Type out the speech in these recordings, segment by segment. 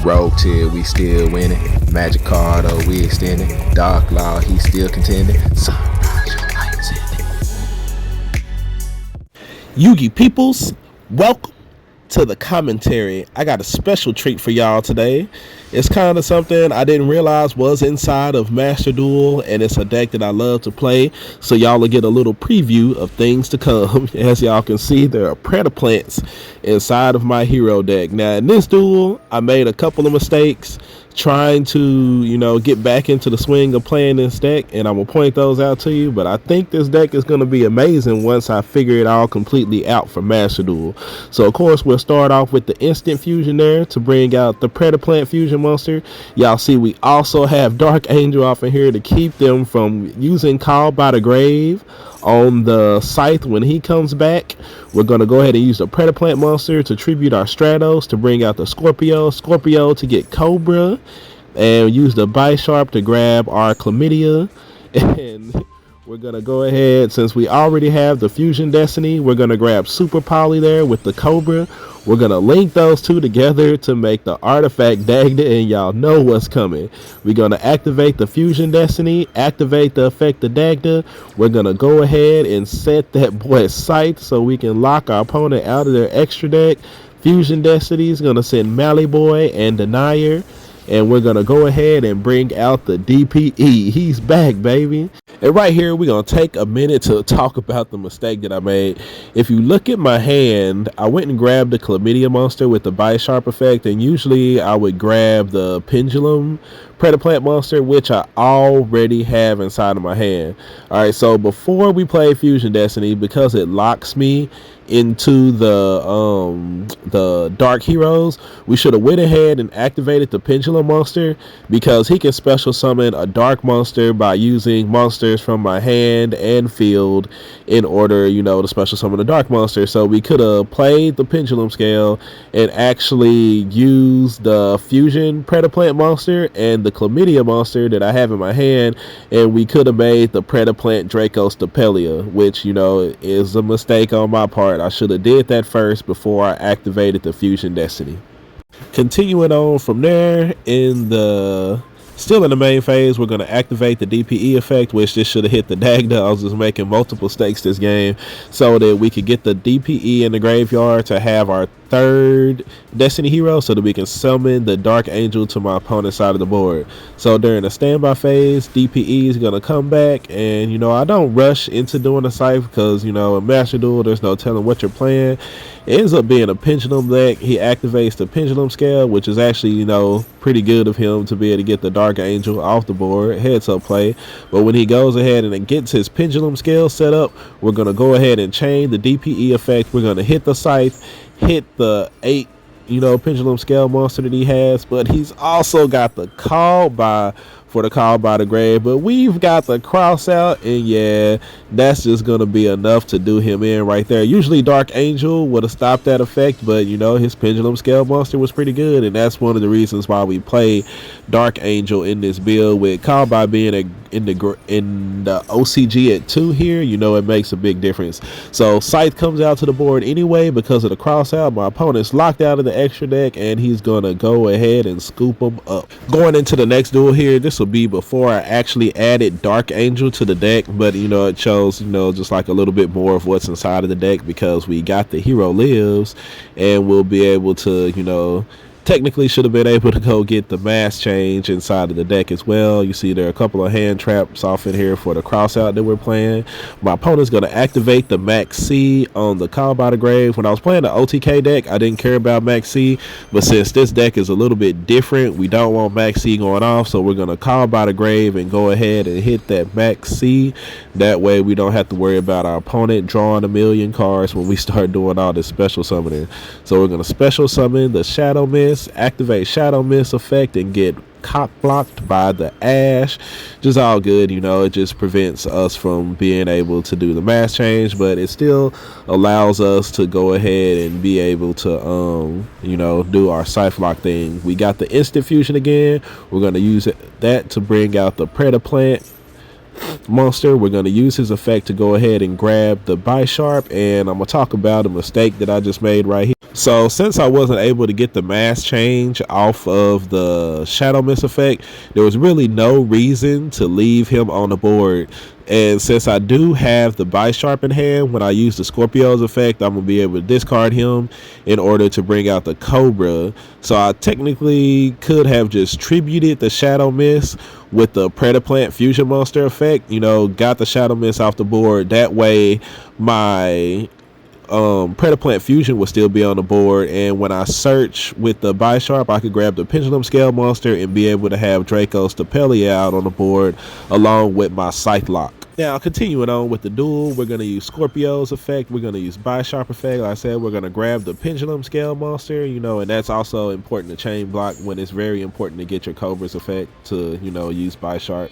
Rogue Tier, we still winning. Magic card, oh, we extending. Dark Law, he still contending. Sunrise, your lights in it. Yugi peoples, welcome to the commentary. I got a special treat for y'all today. It's kind of something I didn't realize was inside of Master Duel, and it's a deck that I love to play, so y'all will get a little preview of things to come. As y'all can see, there are Preda plants inside of my hero deck. Now in this duel, I made a couple of mistakes trying to, get back into the swing of playing this deck, and I'm gonna point those out to you. But I think this deck is gonna be amazing once I figure it all completely out for Master Duel. So of course we'll start off with the instant fusion there to bring out the Preda plant fusion monster. Y'all see we also have Dark Angel off in here to keep them from using Call by the Grave on the Scythe when he comes back. We're going to go ahead and use the Preda plant monster to tribute our Stratos to bring out the Scorpio to get Cobra, and use the Bisharp to grab our Chlamydia. And we're going to go ahead, since we already have the Fusion Destiny, we're going to grab Super Poly there with the Cobra. We're going to link those two together to make the artifact Dagda, and y'all know what's coming. We're going to activate the Fusion Destiny, activate the effect of Dagda. We're going to go ahead and set that boy Scythe so we can lock our opponent out of their extra deck. Fusion Destiny is going to send Mally Boy and Denier. And we're going to go ahead and bring out the DPE. He's back, baby. And right here, we're going to take a minute to talk about the mistake that I made. If you look at my hand, I went and grabbed the Chlamydia monster with the Bisharp effect. And usually I would grab the Pendulum Preda plant monster, which I already have inside of my hand. Alright, so before we play Fusion Destiny, because it locks me into the Dark Heroes, we should have went ahead and activated the Pendulum monster, because he can special summon a dark monster by using monsters from my hand and field in order, to special summon a dark monster. So we could have played the Pendulum scale and actually used the Fusion Preda plant monster and the Chlamydia monster that I have in my hand, and we could have made the Preda plant Draco Stapelia, which is a mistake on my part. I should have did that first before I activated the Fusion Destiny. Continuing on from there, still in the main phase, we're going to activate the DPE effect, which this should have hit the Dagda. I was just making multiple stakes this game so that we could get the DPE in the graveyard to have our third Destiny hero, so that we can summon the Dark Angel to my opponent's side of the board. So during the standby phase, DPE is going to come back, and I don't rush into doing a Scythe, because in Master Duel there's no telling what you're playing. It ends up being a Pendulum deck. He activates the Pendulum scale, which is actually pretty good of him to be able to get the Dark Angel off the board. Heads up play. But when he goes ahead and gets his Pendulum scale set up, we're going to go ahead and chain the DPE effect. We're going to hit the Scythe, hit the 8 Pendulum scale monster that he has, but he's also got the Call by the Grave, but we've got the cross out, and yeah, that's just gonna be enough to do him in right there. Usually Dark Angel would have stopped that effect, but his Pendulum scale monster was pretty good, and that's one of the reasons why we play Dark Angel in this build, with Call by being in the OCG at 2 here. It makes a big difference. So Scythe comes out to the board anyway because of the cross out. My opponent's locked out of the extra deck, and he's gonna go ahead and scoop him up. Going into the next duel here, this will be before I actually added Dark Angel to the deck, but it shows just like a little bit more of what's inside of the deck, because we got the hero lives, and we'll be able to technically should have been able to go get the mass change inside of the deck as well. You see there are a couple of hand traps off in here for the cross out that we're playing. My opponent's going to activate the Max C on the Call by the Grave. When I was playing the OTK deck, I didn't care about Max C, but since this deck is a little bit different, we don't want Max C going off, so we're going to Call by the Grave and go ahead and hit that Max C. That way we don't have to worry about our opponent drawing a million cards when we start doing all this special summoning. So we're going to special summon the Shadow Mist, activate Shadow Mist effect, and get cock blocked by the Ash. Just all good. It just prevents us from being able to do the mass change, but it still allows us to go ahead and be able to do our Scythe lock thing. We got the instant fusion again. We're going to use that to bring out the Preda plant monster. We're going to use his effect to go ahead and grab the Bisharp, and I'm going to talk about a mistake that I just made right here. So since I wasn't able to get the mass change off of the Shadow Mist effect, there was really no reason to leave him on the board. And since I do have the Bice Sharp in hand, when I use the Scorpio's effect, I'm going to be able to discard him in order to bring out the Cobra. So I technically could have just tributed the Shadow Mist with the Preda Plant Fusion Monster effect, got the Shadow Mist off the board. That way my Preda Plant Fusion will still be on the board, and when I search with the Bisharp, I could grab the Pendulum Scale Monster and be able to have Draco Stapelia out on the board along with my Scythe Lock. Now, continuing on with the duel, we're going to use Scorpio's effect, we're going to use Bisharp effect. Like I said, we're going to grab the Pendulum Scale Monster, and that's also important to chain block when it's very important to get your Cobra's effect to, use Bisharp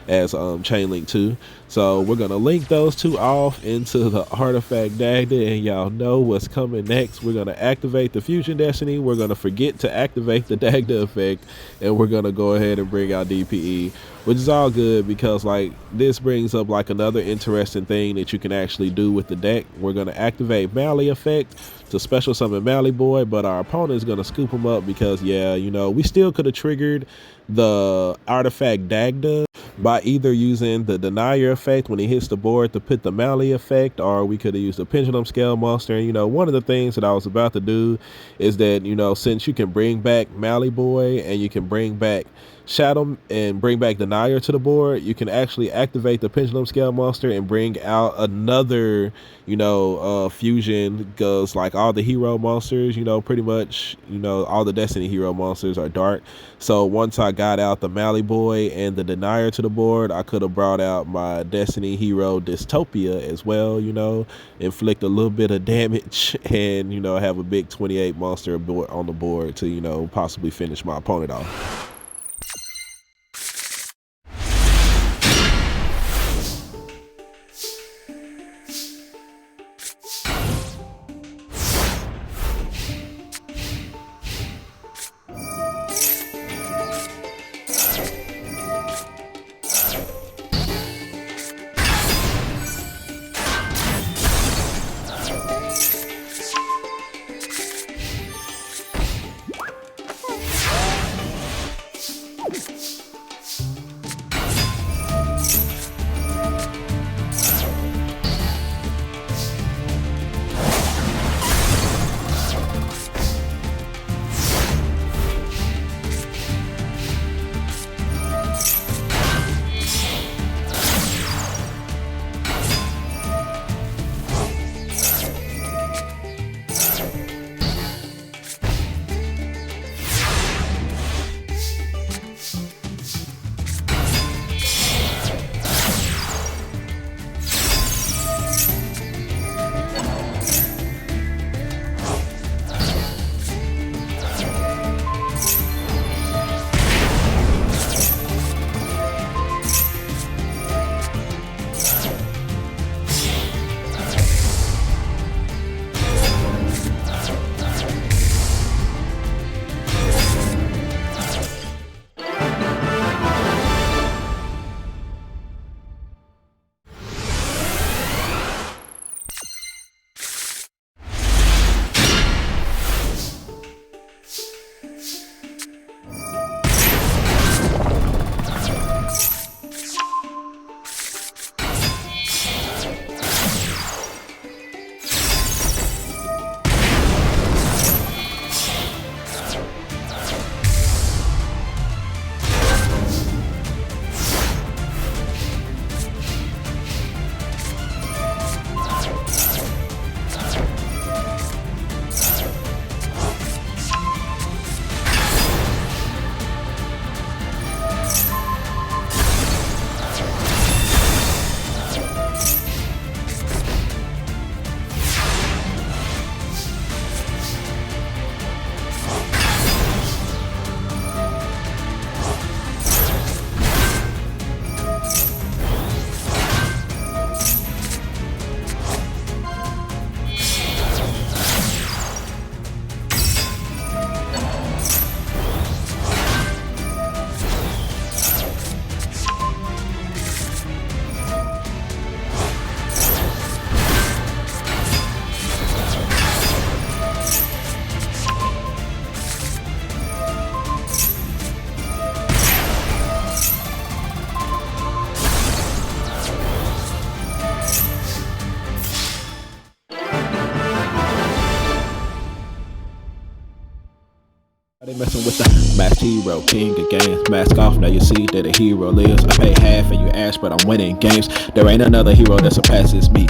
as chain link 2. So we're gonna link those two off into the artifact Dagda, and y'all know what's coming next. We're gonna activate the Fusion Destiny, we're gonna forget to activate the Dagda effect, and we're gonna go ahead and bring out DPE, which is all good because like this brings up like another interesting thing that you can actually do with the deck. We're gonna activate Mally effect to special summon Mally Boy, but our opponent is gonna scoop him up because we still could have triggered the artifact Dagda by either using the Denier effect when he hits the board to put the Mally effect, or we could have used the Pendulum Scale Monster. And one of the things that I was about to do is that since you can bring back Mally Boy and you can bring back Shadow and bring back Denier to the board, you can actually activate the Pendulum Scale Monster and bring out another fusion, because like all the hero monsters, pretty much all the Destiny hero monsters are dark. So once I got out the Mally Boy and the Denier to the board, I could have brought out my Destiny hero Dystopia as well, inflict a little bit of damage and have a big 28 monster on the board to possibly finish my opponent off. They messing with the Master Hero, king of games. Mask off, now you see that a hero lives. I pay half and you ask, but I'm winning games. There ain't another hero that surpasses me.